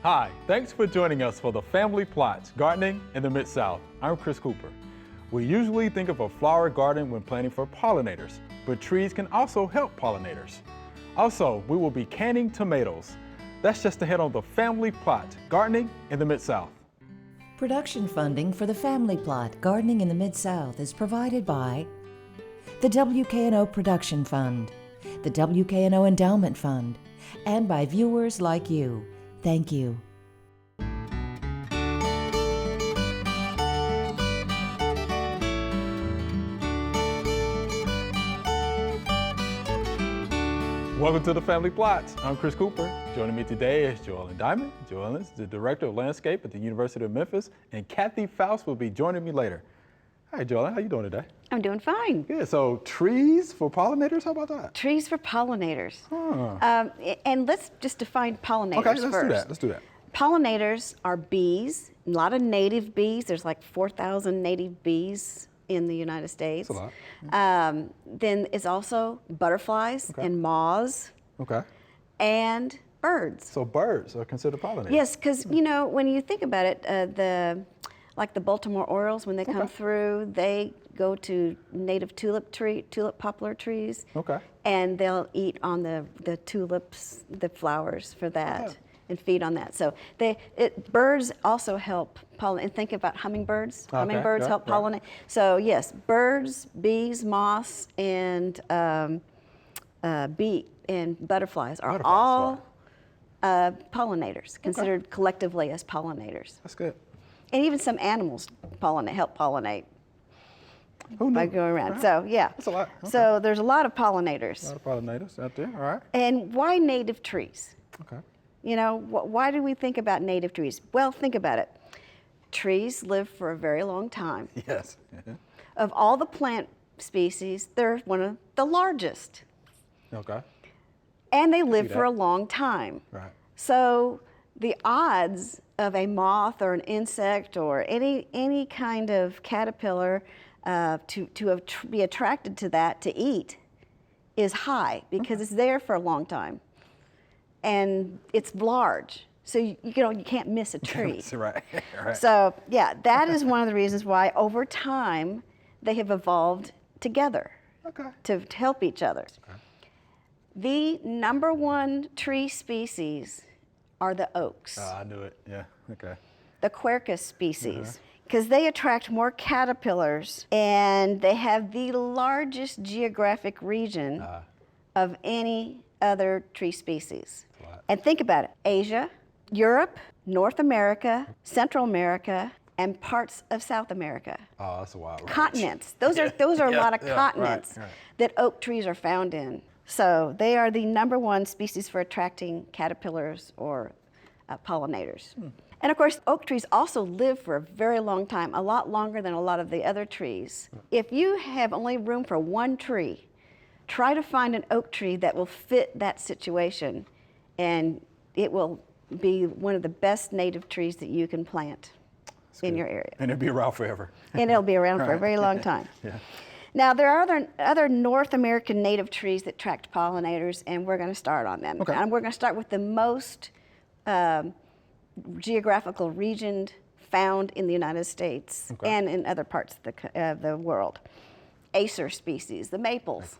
Hi, thanks for joining us for the Family Plots, Gardening in the Mid-South. I'm Chris Cooper. We usually think of a flower garden when planting for pollinators, but trees can also help pollinators. Also, we will be canning tomatoes. That's just ahead on the Family Plot, Gardening in the Mid-South. Production funding for the Family Plot, Gardening in the Mid-South is provided by the WKNO Production Fund, the WKNO Endowment Fund, and by viewers like you. Thank you. Welcome to the Family Plots. I'm Chris Cooper. Joining me today is Joellen Dimond. Joellen is the Director of Landscape at the University of Memphis, and Cathy Faust will be joining me later. Hi, Joellen. How you doing today? I'm doing fine. Good. So trees for pollinators, how about that? Trees for pollinators. Huh. And let's just define pollinators Okay, let's first. do that. Let's do that. Pollinators are bees, a lot of native bees. There's like 4,000 native bees in the United States. That's a lot. Then it's also butterflies and moths Okay. and birds. So birds are considered pollinators? Yes, because you know, when you think about it, like the Baltimore Orioles, when they come through, they go to native tulip poplar trees. Okay. And they'll eat on the tulips, the flowers for that, and feed on that. So birds also help pollinate. And think about hummingbirds. Okay, Hummingbirds help pollinate. So yes, birds, bees, moths, and butterflies are all pollinators, considered collectively as pollinators. That's good. And even some animals help pollinate. Who knew? By going around. Right. So yeah. That's a lot. Okay. So there's a lot of pollinators. A lot of pollinators out there. All right. And why native trees? Okay. You know, why do we think about native trees? Well, think about it. Trees live for a very long time. Yes. Of all the plant species, they're one of the largest. Okay. And they live for a long time. Right. So the odds of a moth or an insect or any kind of caterpillar to be attracted to that to eat is high because it's there for a long time, and it's large, so you can't miss a tree. Right. So yeah, that is one of the reasons why over time they have evolved together to help each other. Okay. The number one tree species are the oaks. I knew it. Yeah. Okay. The Quercus species. Because they attract more caterpillars, and they have the largest geographic region of any other tree species. And think about it, Asia, Europe, North America, Central America, and parts of South America. Oh, that's a wild range. Continents. Those are a lot of continents that oak trees are found in. So they are the number one species for attracting caterpillars or pollinators. And of course, oak trees also live for a very long time, a lot longer than a lot of the other trees. If you have only room for one tree, try to find an oak tree that will fit that situation, and it will be one of the best native trees that you can plant in your area. And it'll be around forever. And it'll be around for a very long time. Now, there are other North American native trees that attract pollinators, and we're going to start on them. And we're going to start with the most geographical region found in the United States and in other parts of the world. Acer species, the maples,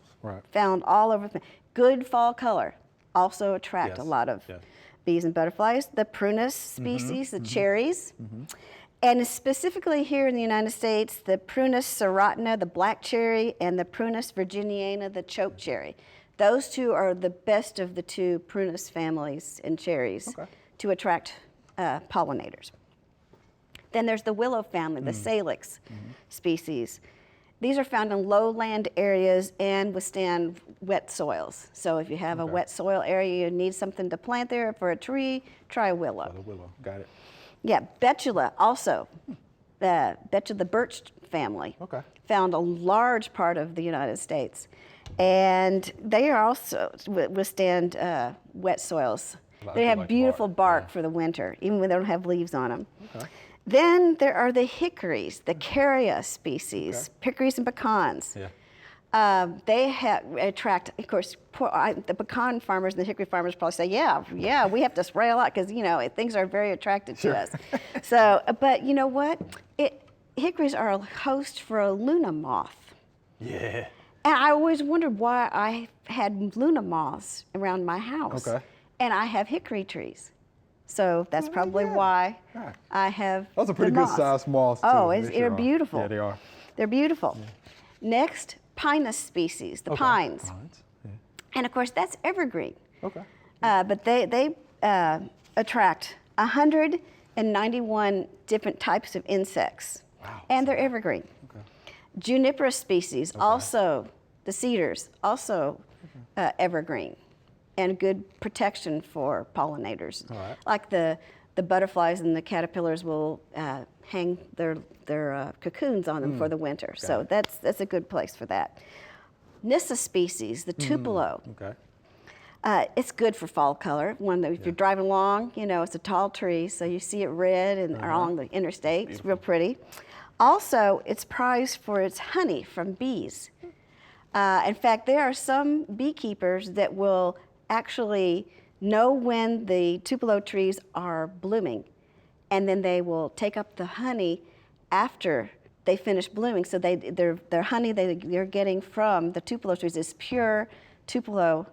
found all over. Good fall color, also attract a lot of bees and butterflies. The Prunus species, the cherries. And specifically here in the United States, the Prunus serotina, the black cherry, and the Prunus virginiana, the chokecherry. Those two are the best of the two Prunus families in cherries to attract pollinators. Then there's the willow family, the salix species. These are found in lowland areas and withstand wet soils. So if you have a wet soil area, you need something to plant there for a tree, try a willow. The willow, got it. Yeah, betula also, the birch family, found a large part of the United States. And they are also withstand wet soils. They have beautiful bark for the winter, even when they don't have leaves on them. Then there are the hickories, the Carya species, hickories and pecans. They attract, of course, the pecan farmers and the hickory farmers probably say, yeah, we have to spray a lot because, things are very attractive to us. So, but you know what? Hickories are a host for a Luna moth. Yeah. And I always wondered why I had Luna moths around my house. Okay. And I have hickory trees. So that's probably why I have Those are pretty good sized moths, too. Oh, they're beautiful. Yeah, they are. They're beautiful. Yeah. Next, Pinus species, the pines. Yeah. And of course, that's evergreen. Okay. But they attract 191 different types of insects. Wow. And they're evergreen. Okay. Juniperus species, also the cedars, also evergreen, and good protection for pollinators. All right. Like the butterflies and the caterpillars will hang their cocoons on them for the winter. So that's a good place for that. Nyssa species, the Tupelo. Okay. It's good for fall color. One that if you're driving along, it's a tall tree, so you see it red and along the interstate. It's real pretty. Also, it's prized for its honey from bees. In fact, there are some beekeepers that will actually know when the Tupelo trees are blooming, and then they will take up the honey after they finish blooming. So their honey they're getting from the Tupelo trees is pure Tupelo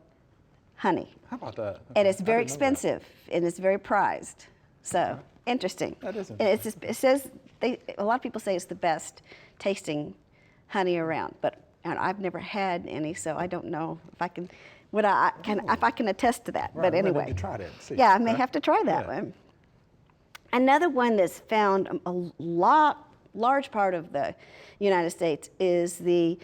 honey. How about that? Okay. And it's very expensive, and it's very prized. So interesting. That is interesting. And it says a lot of people say it's the best tasting honey around, but I've never had any, so I don't know if I can. If I can attest to that. Right, but anyway, you try that. See. Yeah, I may have to try that one. Another one that's found large part of the United States is the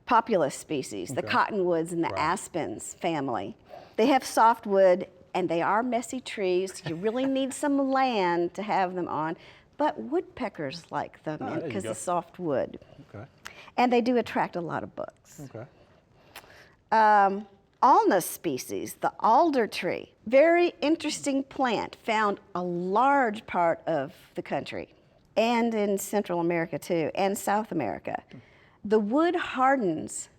populus species, the cottonwoods and the aspens family. They have softwood, and they are messy trees. You really need some land to have them on, but woodpeckers like them because of softwood. Okay. And they do attract a lot of bugs. Okay. Alnus species, the alder tree, very interesting plant, found a large part of the country, and in Central America too, and South America. The wood hardens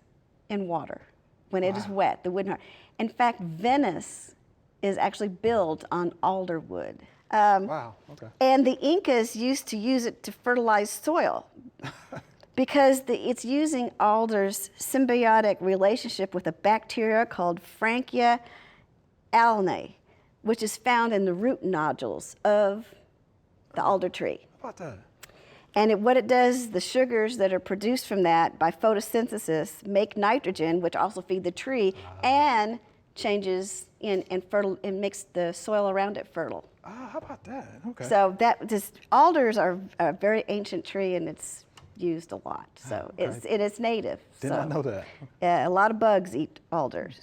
in water when it is wet. The wood hardens. In fact, Venice is actually built on alder wood. Wow. Okay. And the Incas used to use it to fertilize soil. Because it's using alder's symbiotic relationship with a bacteria called Frankia alnae, which is found in the root nodules of the alder tree. How about that? And what it does, the sugars that are produced from that by photosynthesis make nitrogen, which also feed the tree, and changes and makes the soil around it fertile. How about that? Okay. So alders are a very ancient tree, and it's used a lot. So it is native. Did not know that. Yeah, a lot of bugs eat alders.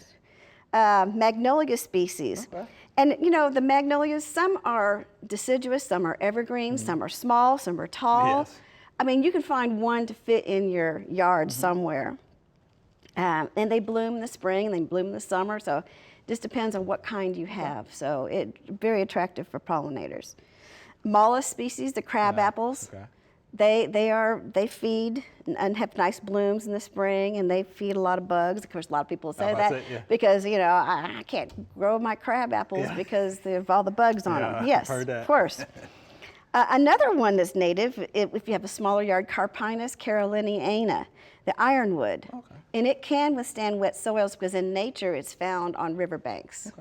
Magnolia species. Okay. And the magnolias, some are deciduous, some are evergreen, some are small, some are tall. Yes. I mean, you can find one to fit in your yard somewhere. And they bloom in the spring, and they bloom in the summer, so it just depends on what kind you have. So it's very attractive for pollinators. Malus species, the crabapples. Okay. They feed and have nice blooms in the spring, and they feed a lot of bugs. Of course, a lot of people say that because I can't grow my crab apples because of all the bugs on them. Yes, I've heard that. Of course. Another one that's native, if you have a smaller yard, Carpinus caroliniana, the ironwood, and it can withstand wet soils because in nature it's found on riverbanks.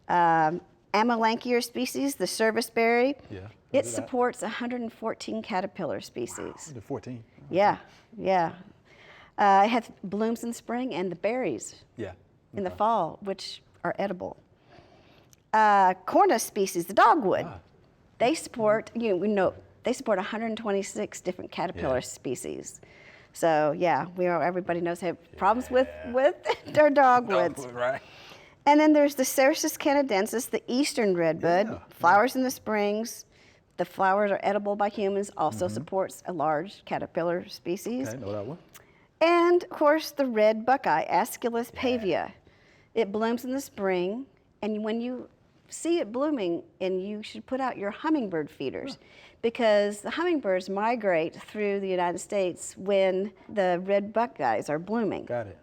Okay. Amelanchier species, the serviceberry. Yeah. It supports 114 caterpillar species. Wow, 114. Yeah. It has blooms in spring and the berries in the fall, which are edible. Cornus species, the dogwood. They support, they support 126 different caterpillar species. So everybody knows they have problems with their dogwoods. Right. And then there's the Cercis canadensis, the eastern redbud, flowers in the springs. The flowers are edible by humans, also supports a large caterpillar species. Okay, know that one. And of course, the red buckeye, Aesculus pavia. It blooms in the spring, and when you see it blooming, and you should put out your hummingbird feeders, because the hummingbirds migrate through the United States when the red buckeyes are blooming. Got it.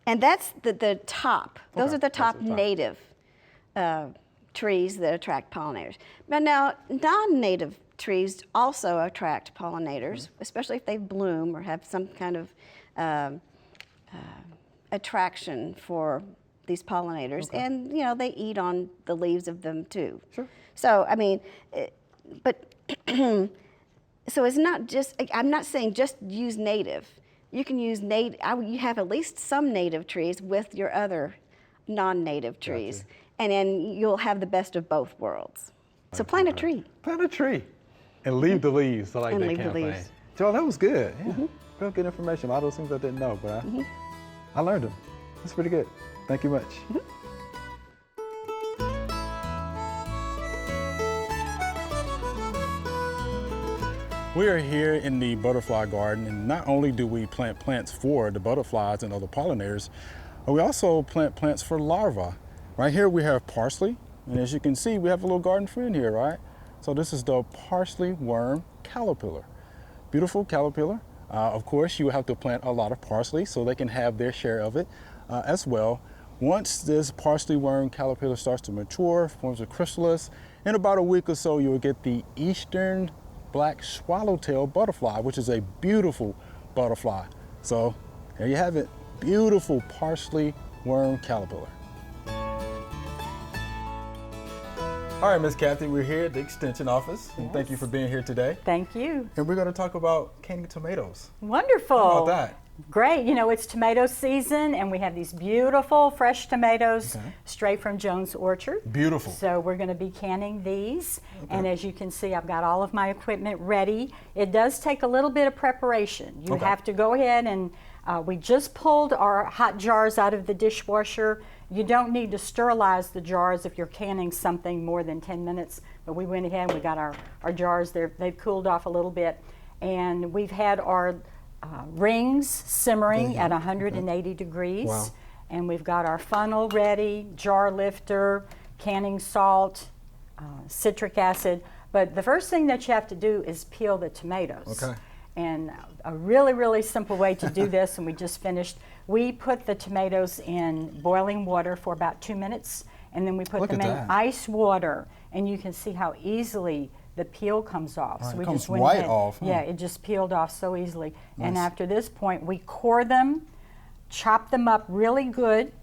And that's the top. Those Okay, are the that's top the top. native trees that attract pollinators. But now, non-native trees also attract pollinators, especially if they bloom or have some kind of attraction for these pollinators. And, you know, they eat on the leaves of them too. Sure. So, I mean, but so it's not just, I'm not saying just use native. You can use native, you have at least some native trees with your other non-native trees. Gotcha. And then you'll have the best of both worlds. So plant a tree. Plant a tree. And leave the leaves. I like And that leave the campaign. leaves. Joel, that was good. Yeah. Real good information. A lot of those things I didn't know, but I learned them. That's pretty good. Thank you much. We are here in the butterfly garden, and not only do we plant plants for the butterflies and other pollinators, but we also plant plants for larvae. Right here we have parsley, and as you can see, we have a little garden friend here, right? So this is the parsley worm caterpillar. Beautiful caterpillar. Of course, you have to plant a lot of parsley so they can have their share of it as well. Once this parsley worm caterpillar starts to mature, forms a chrysalis, in about a week or so, you'll get the eastern black swallowtail butterfly, which is a beautiful butterfly. So there you have it, beautiful parsley worm caterpillar. All right, Miss Cathy, we're here at the Extension Office, and thank you for being here today. Thank you. And we're going to talk about canning tomatoes. Wonderful. How about that? Great. You know, it's tomato season, and we have these beautiful fresh tomatoes straight from Jones Orchard. Beautiful. So we're going to be canning these. And as you can see, I've got all of my equipment ready. It does take a little bit of preparation. You have to go ahead and we just pulled our hot jars out of the dishwasher. You don't need to sterilize the jars if you're canning something more than 10 minutes, but we went ahead and we got our jars there. They've cooled off a little bit, and we've had our rings simmering at 180 degrees. Wow. And we've got our funnel ready, jar lifter, canning salt, citric acid. But the first thing that you have to do is peel the tomatoes. Okay. And a really, really simple way to do this, and we just finished, we put the tomatoes in boiling water for about 2 minutes, and then we put them in ice water, and you can see how easily the peel comes off. Right, So we it comes just went right ahead. off, huh? Yeah, it just peeled off so easily. And Nice. after this point, we core them, chop them up really good,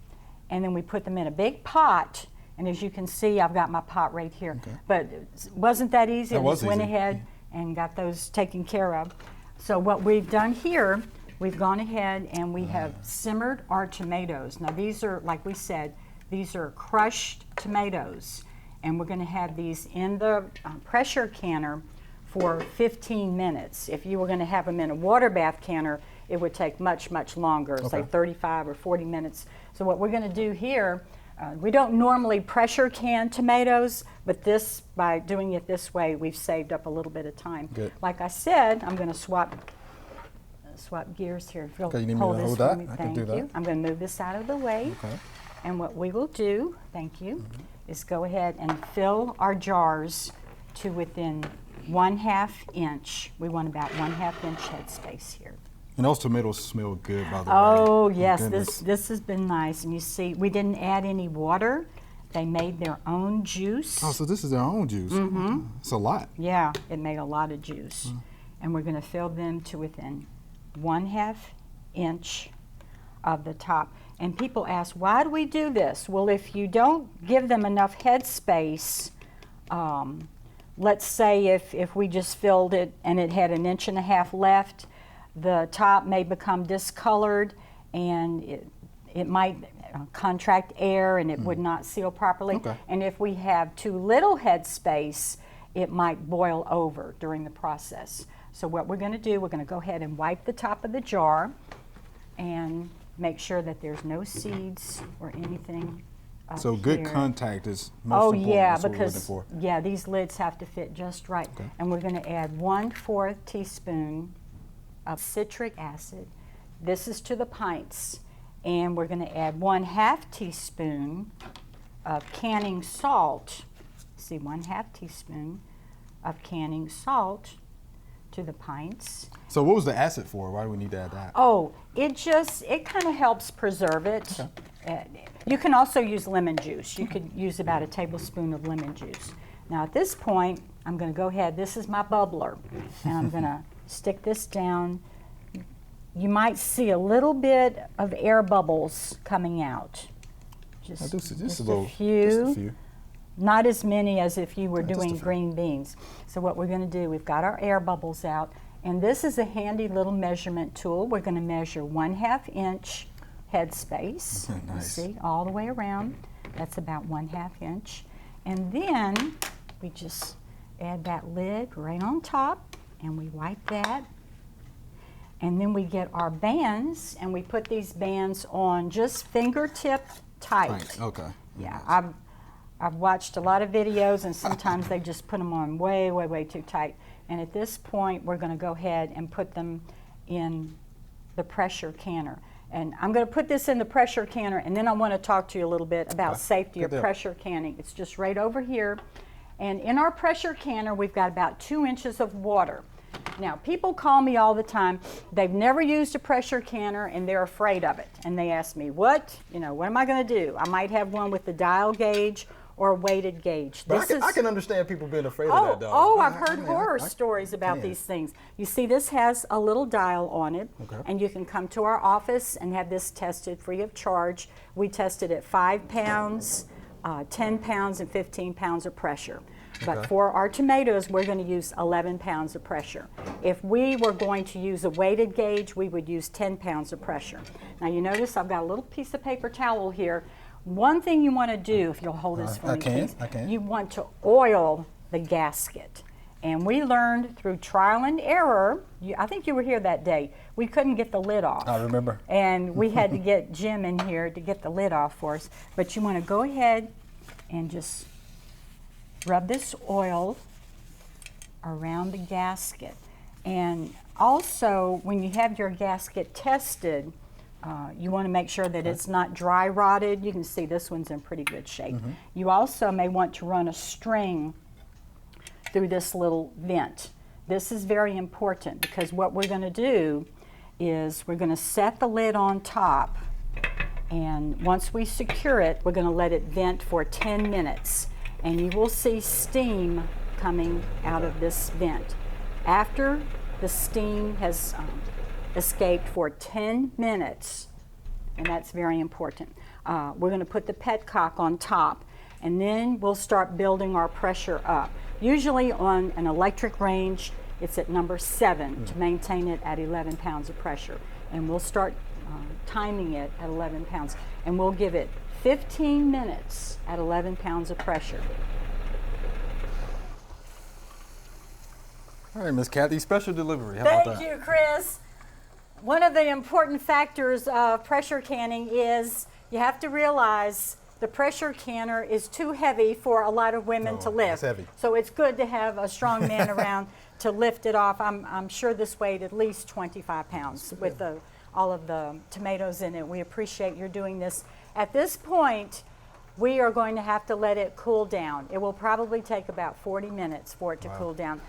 and then we put them in a big pot. And as you can see, I've got my pot right here. But it wasn't that easy. That I was just went easy. ahead and got those taken care of. So what we've done here, we've gone ahead and we have simmered our tomatoes. Now these are, like we said, these are crushed tomatoes. And we're going to have these in the pressure canner for 15 minutes. If you were going to have them in a water bath canner, it would take much, much longer, say 35 or 40 minutes. So what we're going to do here, we don't normally pressure can tomatoes, but this, by doing it this way, we've saved up a little bit of time. Good. Like I said, I'm going to swap gears here. If you'll Okay, you need me hold to this hold for that? me. I can Thank do that. you. I'm going to move this out of the way. Okay. And what we will do, thank you, is go ahead and fill our jars to within 1/2 inch. We want about 1/2 inch headspace here. And those tomatoes smell good, by the way. Oh My yes, goodness. this has been nice. And you see, we didn't add any water. They made their own juice. Oh, so this is their own juice. It's a lot. Yeah, it made a lot of juice. And we're going to fill them to within 1/2 inch of the top. And people ask, why do we do this? Well, if you don't give them enough headspace, let's say if we just filled it and it had 1.5 inches left, the top may become discolored and it might contract air and it would not seal properly. Okay. And if we have too little headspace, it might boil over during the process. So what we're going to do, we're going to go ahead and wipe the top of the jar and make sure that there's no seeds or anything up So good here. contact is most Oh important. yeah, That's what we're because looking for. yeah, these lids have to fit just right. Okay. And we're going to add 1/4 teaspoon of citric acid. This is to the pints. And we're going to add 1/2 teaspoon of canning salt. See, 1/2 teaspoon of canning salt to the pints. So what was the acid for? Why do we need to add that? Oh, it kind of helps preserve it. Okay. You can also use lemon juice. You could use about a tablespoon of lemon juice. Now at this point, I'm going to go ahead. This is my bubbler, and I'm going to stick this down. You might see a little bit of air bubbles coming out. Just a few. Not as many as if you were doing green beans. So what we're going to do, we've got our air bubbles out, and this is a handy little measurement tool. We're going to measure 1/2 inch head space. Nice. See, all the way around. That's about 1/2 inch. And then we just add that lid right on top, and we wipe that. And then we get our bands, and we put these bands on just fingertip tight. Okay. Yeah, I've watched a lot of videos, and sometimes they just put them on way, way, way too tight. And at this point, we're going to go ahead and put them in the pressure canner. And I'm going to put this in the pressure canner, and then I want to talk to you a little bit about safety of pressure canning. It's just right over here. And in our pressure canner, we've got about 2 inches of water. Now, people call me all the time. They've never used a pressure canner, and they're afraid of it. And they ask me, what am I going to do? I might have one with the dial gauge or a weighted gauge. I can understand people being afraid of that, though. Oh, I've heard horror stories about these things. You see, this has a little dial on it, and you can come to our office and have this tested free of charge. We test it at 5 pounds, 10 pounds, and 15 pounds of pressure. But for our tomatoes, we're going to use 11 pounds of pressure. If we were going to use a weighted gauge, we would use 10 pounds of pressure. Now, you notice I've got a little piece of paper towel here. One thing you want to do, if you'll hold this for me, please, you want to oil the gasket. And we learned through trial and error, I think you were here that day, we couldn't get the lid off. I remember. And we had to get Jim in here to get the lid off for us. But you want to go ahead and just rub this oil around the gasket. And also, when you have your gasket tested, you want to make sure that it's not dry rotted. You can see this one's in pretty good shape. You also may want to run a string through this little vent. This is very important because what we're going to do is we're going to set the lid on top, and once we secure it, we're going to let it vent for 10 minutes. And you will see steam coming out of this vent. After the steam has escaped for 10 minutes, and that's very important, we're going to put the petcock on top, and then we'll start building our pressure up. Usually on an electric range, it's at number 7 to maintain it at 11 pounds of pressure. And we'll start timing it at 11 pounds, and we'll give it 15 minutes at 11 pounds of pressure. All right, Miss Cathy, special delivery. How about that? Thank you, Chris. One of the important factors of pressure canning is you have to realize the pressure canner is too heavy for a lot of women to lift. It's heavy. So it's good to have a strong man around to lift it off. I'm sure this weighed at least 25 pounds with all of the tomatoes in it. We appreciate your doing this. At this point, we are going to have to let it cool down. It will probably take about 40 minutes for it to cool down.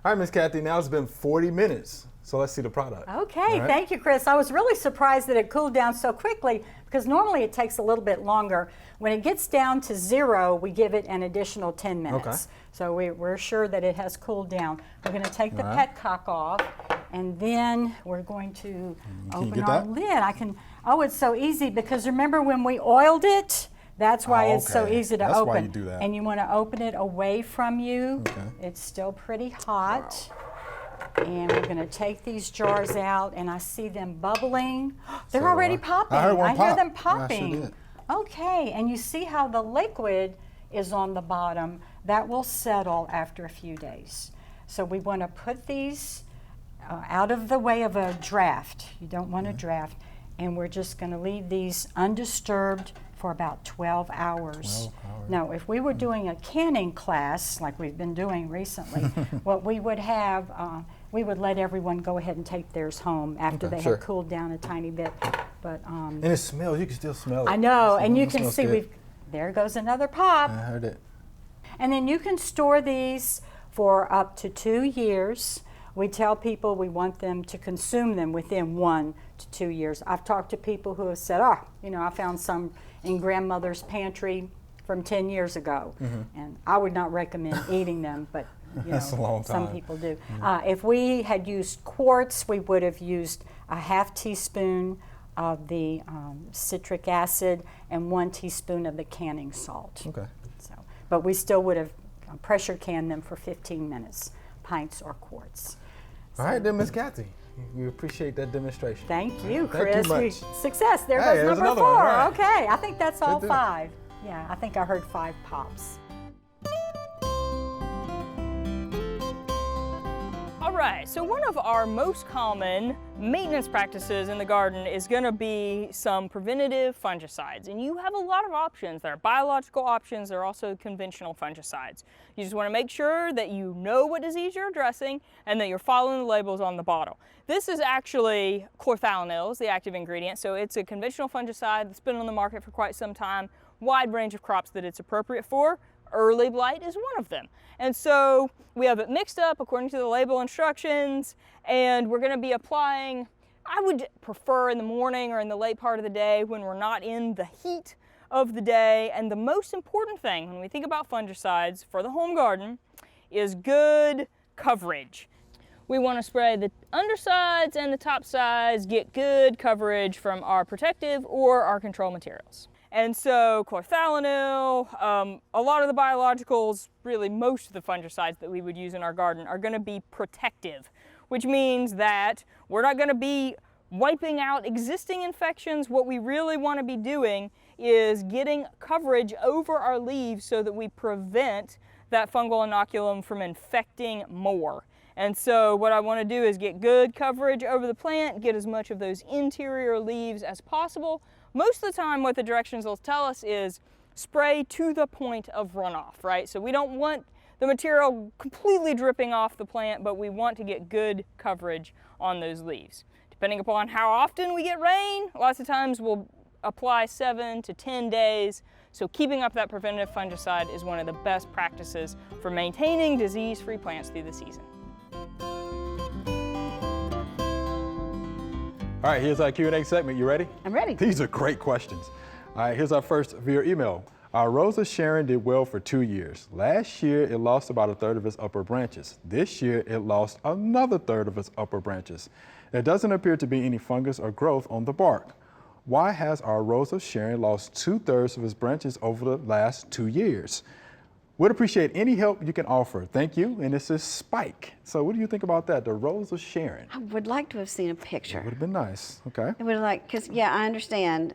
All right, Miss Cathy, now it's been 40 minutes. So let's see the product. Okay, thank you, Chris. I was really surprised that it cooled down so quickly because normally it takes a little bit longer. When it gets down to 0, we give it an additional 10 minutes. Okay. So we're sure that it has cooled down. We're going to take the petcock off, and then we're going to open our lid. It's so easy because remember when we oiled it? That's why it's so easy to open. That's why you do that. And you want to open it away from you. Okay. It's still pretty hot. Wow. And we're going to take these jars out, and I see them bubbling. They're already popping. I hear them popping. Yeah, I sure did. Okay, and you see how the liquid is on the bottom. That will settle after a few days. So we want to put these out of the way of a draft. You don't want a draft. And we're just going to leave these undisturbed for about 12 hours. Now, if we were doing a canning class, like we've been doing recently, what we would have, we would let everyone go ahead and take theirs home after they had cooled down a tiny bit. But and it smells. You can still smell it. I know, and you It can smells see good. there goes another pop. I heard it. And then you can store these for up to 2 years. We tell people we want them to consume them within 1 to 2 years. I've talked to people who have said, I found some in grandmother's pantry from 10 years ago. And I would not recommend eating them, but That's a long some time. people do. If we had used quartz, we would have used a ½ teaspoon of the citric acid and 1 teaspoon of the canning salt. Okay. So, but we still would have pressure canned them for 15 minutes, pints or quarts. All right, then, Miss Cathy. We appreciate that demonstration. Thank you, Thank you Chris. much. Success. There Hey, goes there's number another one, 4. right. Okay, I think that's all Good deal. 5. Yeah, I think I heard 5 pops. All right, so one of our most common maintenance practices in the garden is going to be some preventative fungicides. And you have a lot of options. There are biological options, there are also conventional fungicides. You just want to make sure that you know what disease you're addressing and that you're following the labels on the bottle. This is actually chlorthalonil, is the active ingredient, so it's a conventional fungicide that's been on the market for quite some time, wide range of crops that it's appropriate for. Early blight is one of them. And so we have it mixed up according to the label instructions, and we're going to be applying, I would prefer in the morning or in the late part of the day when we're not in the heat of the day. And the most important thing when we think about fungicides for the home garden is good coverage. We want to spray the undersides and the top sides, get good coverage from our protective or our control materials. And so chlorthalonil, a lot of the biologicals, really most of the fungicides that we would use in our garden are going to be protective, which means that we're not going to be wiping out existing infections. What we really want to be doing is getting coverage over our leaves so that we prevent that fungal inoculum from infecting more. And so what I want to do is get good coverage over the plant, get as much of those interior leaves as possible. Most of the time what the directions will tell us is spray to the point of runoff, right? So we don't want the material completely dripping off the plant, but we want to get good coverage on those leaves. Depending upon how often we get rain, lots of times we'll apply 7 to 10 days. So keeping up that preventative fungicide is one of the best practices for maintaining disease-free plants through the season. All right, here's our Q&A segment. You ready? I'm ready. These are great questions. All right, here's our first via email. Our Rosa Sharon did well for 2 years. Last year, it lost about 1/3 of its upper branches. This year, it lost another 1/3 of its upper branches. There doesn't appear to be any fungus or growth on the bark. Why has our Rosa Sharon lost 2/3 of its branches over the last 2 years? Would appreciate any help you can offer. Thank you. And this is Spike. So what do you think about that? The Rosa Sharon. I would like to have seen a picture. Would have been nice. Okay. It would have because yeah, I understand.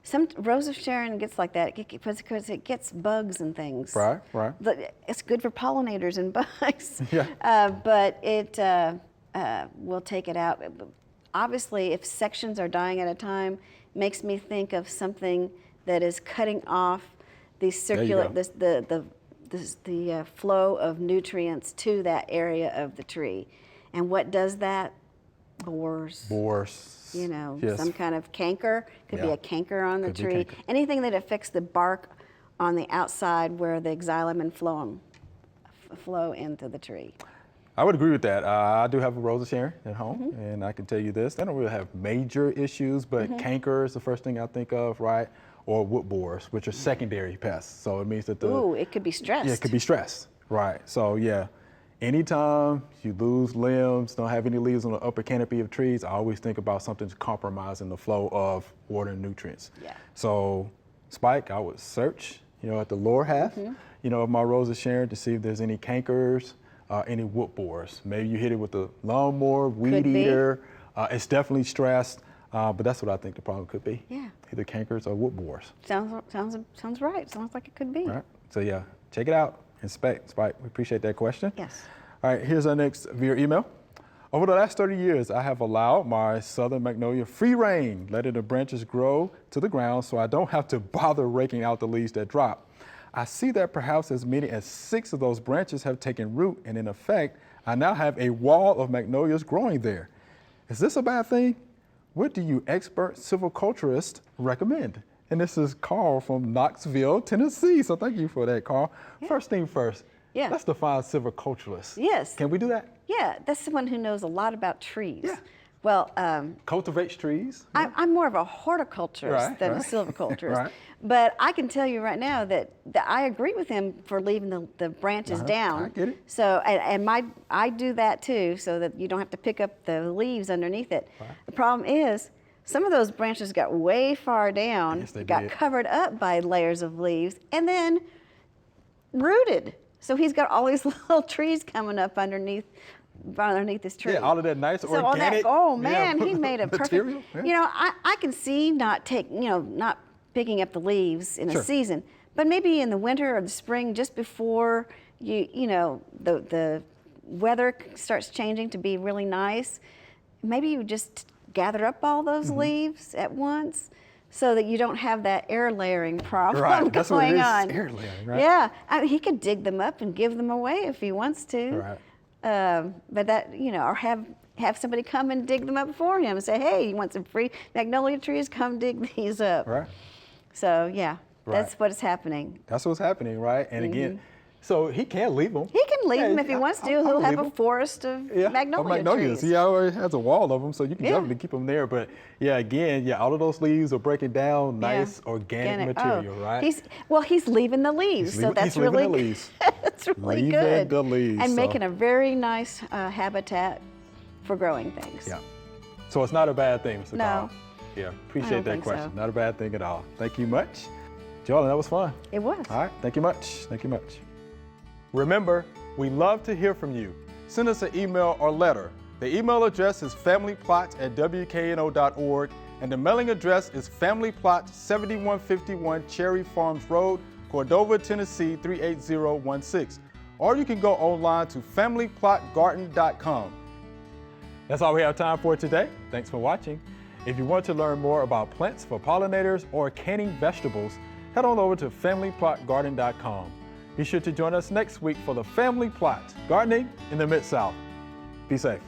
Some Rose of Sharon gets like that because it gets bugs and things. Right, right. It's good for pollinators and bugs. Yeah. But it will take it out. Obviously, if sections are dying at a time, makes me think of something that is cutting off the circular, the flow of nutrients to that area of the tree. And what does that? Borers. Borers. You know, Yes. some kind of canker. Could be Yeah. a canker on the Could be tree. canker. Anything that affects the bark on the outside where the xylem and phloem flow into the tree. I would agree with that. I do have a Rosa Sharon at home, and I can tell you this, they don't really have major issues, but canker is the first thing I think of, right? Or wood borers, which are secondary pests. So it means that Ooh, it could be stressed. Yeah, it could be stressed, right? So yeah, anytime you lose limbs, don't have any leaves on the upper canopy of trees, I always think about something's compromising the flow of water and nutrients. Yeah. So Spike, I would search, at the lower half, of my Rosa Sharon to see if there's any cankers, any wood borers. Maybe you hit it with a lawnmower, weed Could be. eater. It's definitely stressed, but that's what I think the problem could be. Yeah. Either cankers or wood borers. Sounds right. Sounds like it could be. All right. So yeah, check it out. Inspect. Spike, we appreciate that question. Yes. All right, here's our next via email. Over the last 30 years, I have allowed my southern magnolia free rein, letting the branches grow to the ground so I don't have to bother raking out the leaves that drop. I see that perhaps as many as 6 of those branches have taken root, and in effect, I now have a wall of magnolias growing there. Is this a bad thing? what do you expert silviculturists recommend? And this is Carl from Knoxville, Tennessee. So thank you for that, Carl. Yeah. First thing first, let's define silviculturist. Yes. Can we do that? Yeah, that's someone who knows a lot about trees. Yeah. Well, cultivates trees. I'm more of a horticulturist than a silviculturist. Right. But I can tell you right now that I agree with him for leaving the branches down. I get it. So, I do that too, so that you don't have to pick up the leaves underneath it. Right. The problem is, some of those branches got way far down, yes, they got did. covered up by layers of leaves, and then rooted. So he's got all these little trees coming up underneath this tree. Yeah, all of that nice So organic. all that, man, he made a perfect. Material, yeah. You know, I can see not picking up the leaves in a season, but maybe in the winter or the spring, just before the weather starts changing to be really nice, maybe you just gather up all those leaves at once, so that you don't have that air layering problem Right, that's what it going is, on. air layering, right? Yeah, he could dig them up and give them away if he wants to. Right. But that, or have somebody come and dig them up for him and say, hey, you want some free magnolia trees? Come dig these up. Right. So yeah, that's what is happening. That's what's happening, right? And again, so he can leave them. He can leave them if he wants to. He'll have a forest of magnolia trees. He already has a wall of them, so you can definitely keep them there. But all of those leaves are breaking down nice organic material, right? He's leaving the leaves, so that's really leaving the leaves. that's really leaving good. The leaves, and making a very nice habitat for growing things. Yeah. So it's not a bad thing, Mr. No. Carl. Yeah, appreciate that think question. so. Not a bad thing at all. Thank you much. Joellen, that was fun. It was. All right, thank you much. Thank you much. Remember, we love to hear from you. Send us an email or letter. The email address is familyplot@wkno.org, and the mailing address is Family Plot, 7151 Cherry Farms Road, Cordova, Tennessee 38016. Or you can go online to familyplotgarden.com. That's all we have time for today. Thanks for watching. If you want to learn more about plants for pollinators or canning vegetables, head on over to familyplotgarden.com. Be sure to join us next week for the Family Plot, Gardening in the Mid-South. Be safe.